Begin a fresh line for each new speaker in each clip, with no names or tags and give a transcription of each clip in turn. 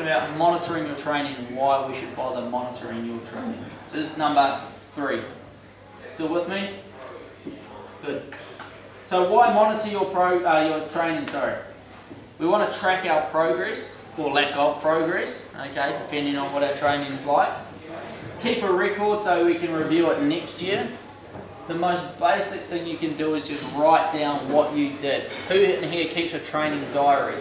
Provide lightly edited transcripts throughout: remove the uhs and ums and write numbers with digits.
about monitoring your training and why we should bother monitoring your training. So this is number 3. Still with me? Good. So why monitor your training? Sorry. We want to track our progress or lack of progress, okay, depending on what our training is like. Keep a record so we can review it next year. The most basic thing you can do is just write down what you did. Who in here keeps a training diary?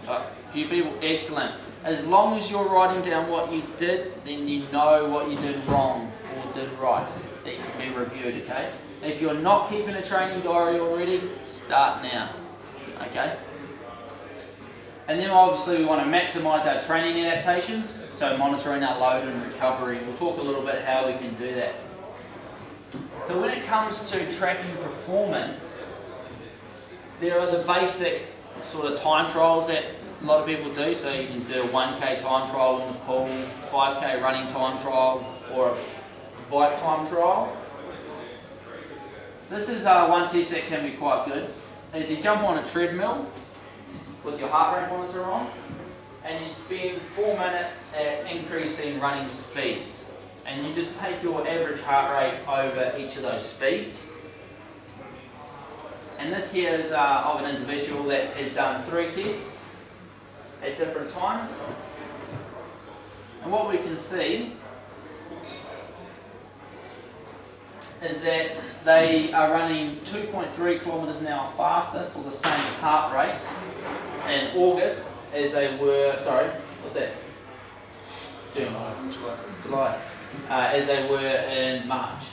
A few people, excellent. As long as you're writing down what you did, then you know what you did wrong or did right. That can be reviewed, okay? If you're not keeping a training diary already, start now, okay? And then obviously we want to maximise our training adaptations, so monitoring our load and recovery. We'll talk a little bit how we can do that. So when it comes to tracking performance, there are the basic sort of time trials that a lot of people do. So you can do a 1K time trial in the pool, 5K running time trial, or a bike time trial. This is one test that can be quite good. Is you jump on a treadmill with your heart rate monitor on, and you spend 4 minutes at increasing running speeds. And you just take your average heart rate over each of those speeds. And this here is of an individual that has done 3 tests at different times. And what we can see is that they are running 2.3 kilometres an hour faster for the same heart rate in August as they were, sorry, what's that? June, July, as they were in March.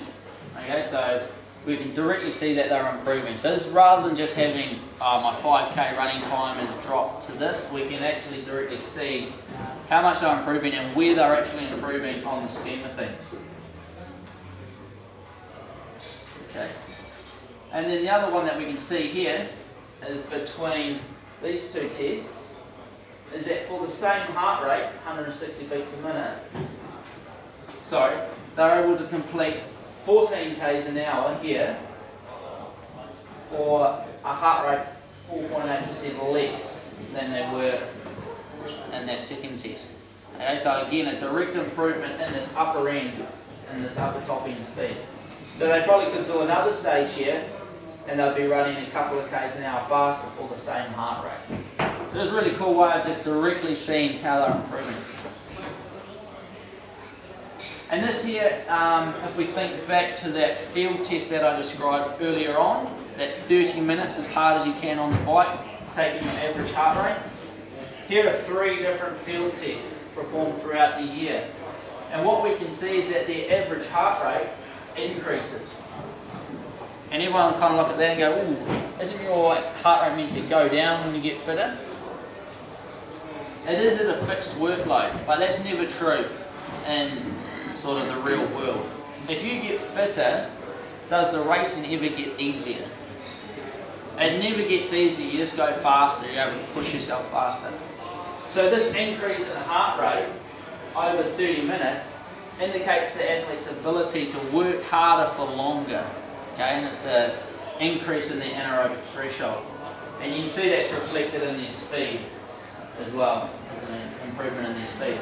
Okay, so we can directly see that they're improving. So this, rather than just having my 5K running time has dropped to this, we can actually directly see how much they're improving and where they're actually improving on the scheme of things. Okay. And then the other one that we can see here is between these 2 tests, is that for the same heart rate, 160 beats a minute, sorry, they're able to complete 14 k's an hour here for a heart rate 4.8% less than they were in that second test. Okay, so again, a direct improvement in this upper end, in this upper top end speed. So they probably could do another stage here and they'll be running a couple of k's an hour faster for the same heart rate. So it's a really cool way of just directly seeing how they're improving. And this here, if we think back to that field test that I described earlier on, that 30 minutes as hard as you can on the bike, taking your average heart rate. Here are 3 different field tests performed throughout the year. And what we can see is that the average heart rate increases. And everyone will kind of look at that and go, ooh, isn't your heart rate meant to go down when you get fitter? It is at a fixed workload, but that's never true in sort of the real world. If you get fitter, does the racing ever get easier? It never gets easier, you just go faster, you're able to push yourself faster. So this increase in heart rate over 30 minutes indicates the athlete's ability to work harder for longer. Okay, and it's an increase in the anaerobic threshold. And you can see that's reflected in their speed as well, an improvement in their speed.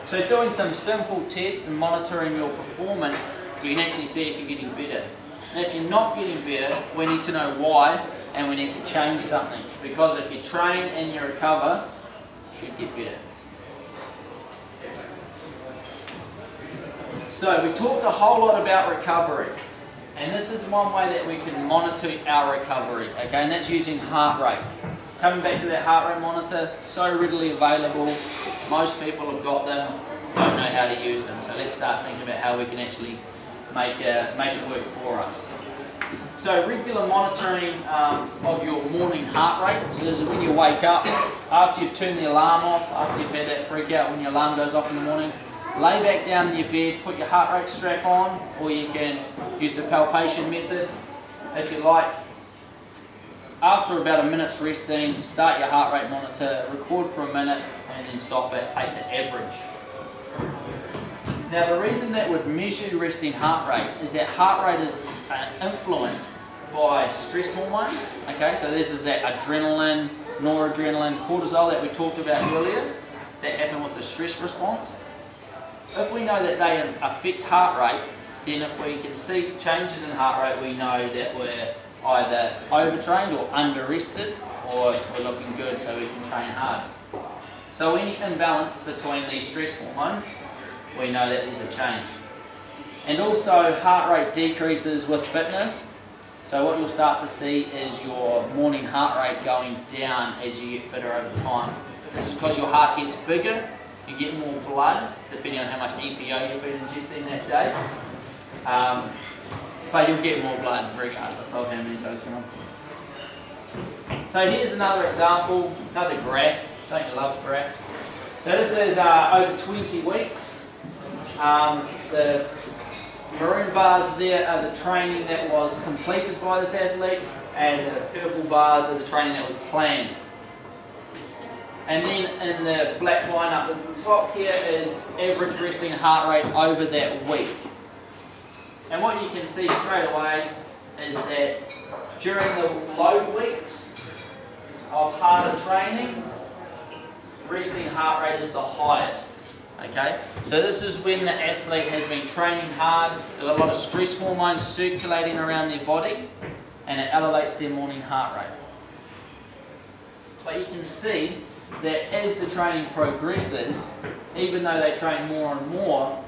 So doing some simple tests and monitoring your performance, you can actually see if you're getting better. And if you're not getting better, we need to know why, and we need to change something. Because if you train and you recover, you should get better. So we talked a whole lot about recovery. And this is one way that we can monitor our recovery, okay, and that's using heart rate. Coming back to that heart rate monitor, so readily available, most people have got them, don't know how to use them. So let's start thinking about how we can actually make it work for us. So regular monitoring of your morning heart rate, so this is when you wake up, after you've turned the alarm off, after you've had that freak out when your alarm goes off in the morning, lay back down in your bed, put your heart rate strap on, or you can use the palpation method if you like. After about a minute's resting, start your heart rate monitor, record for a minute, and then stop it, take the average. Now the reason that would measure your resting heart rate is that heart rate is influenced by stress hormones. Okay, so this is that adrenaline, noradrenaline, cortisol that we talked about earlier. that happen with the stress response. If we know that they affect heart rate, then if we can see changes in heart rate, we know that we're either overtrained or under-rested, or we're looking good so we can train hard. So any imbalance between these stress hormones, we know that there's a change. And also heart rate decreases with fitness. So what you'll start to see is your morning heart rate going down as you get fitter over time. This is because your heart gets bigger, you get more blood, depending on how much EPO you've been injecting that day. But you'll get more blood regardless of how many doses you're on. So here's another example, another graph. Don't you love graphs? So this is over 20 weeks. The maroon bars there are the training that was completed by this athlete, and the purple bars are the training that was planned. And then in the black line up at the top here is average resting heart rate over that week. And what you can see straight away is that during the low weeks of harder training, resting heart rate is the highest. Okay, so this is when the athlete has been training hard, they've got a lot of stress hormones circulating around their body, and it elevates their morning heart rate. But you can see that as the training progresses, even though they train more and more,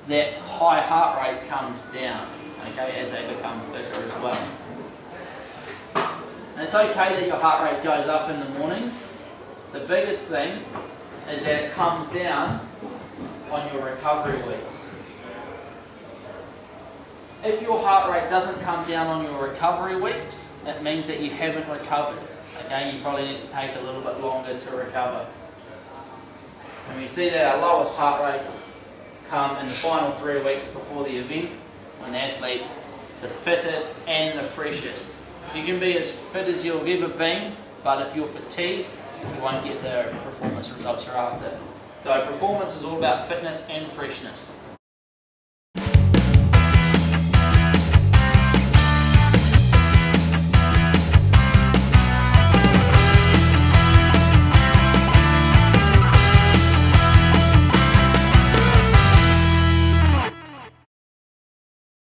that high heart rate comes down, okay, as they become fitter as well. And it's okay that your heart rate goes up in the mornings. The biggest thing is that it comes down on your recovery weeks. If your heart rate doesn't come down on your recovery weeks, it means that you haven't recovered. Okay, you probably need to take a little bit longer to recover. And we see that our lowest heart rates come in the final 3 weeks before the event, when the athlete's the fittest and the freshest. You can be as fit as you've ever been, but if you're fatigued, you won't get the performance results you're after. So performance is all about fitness and freshness.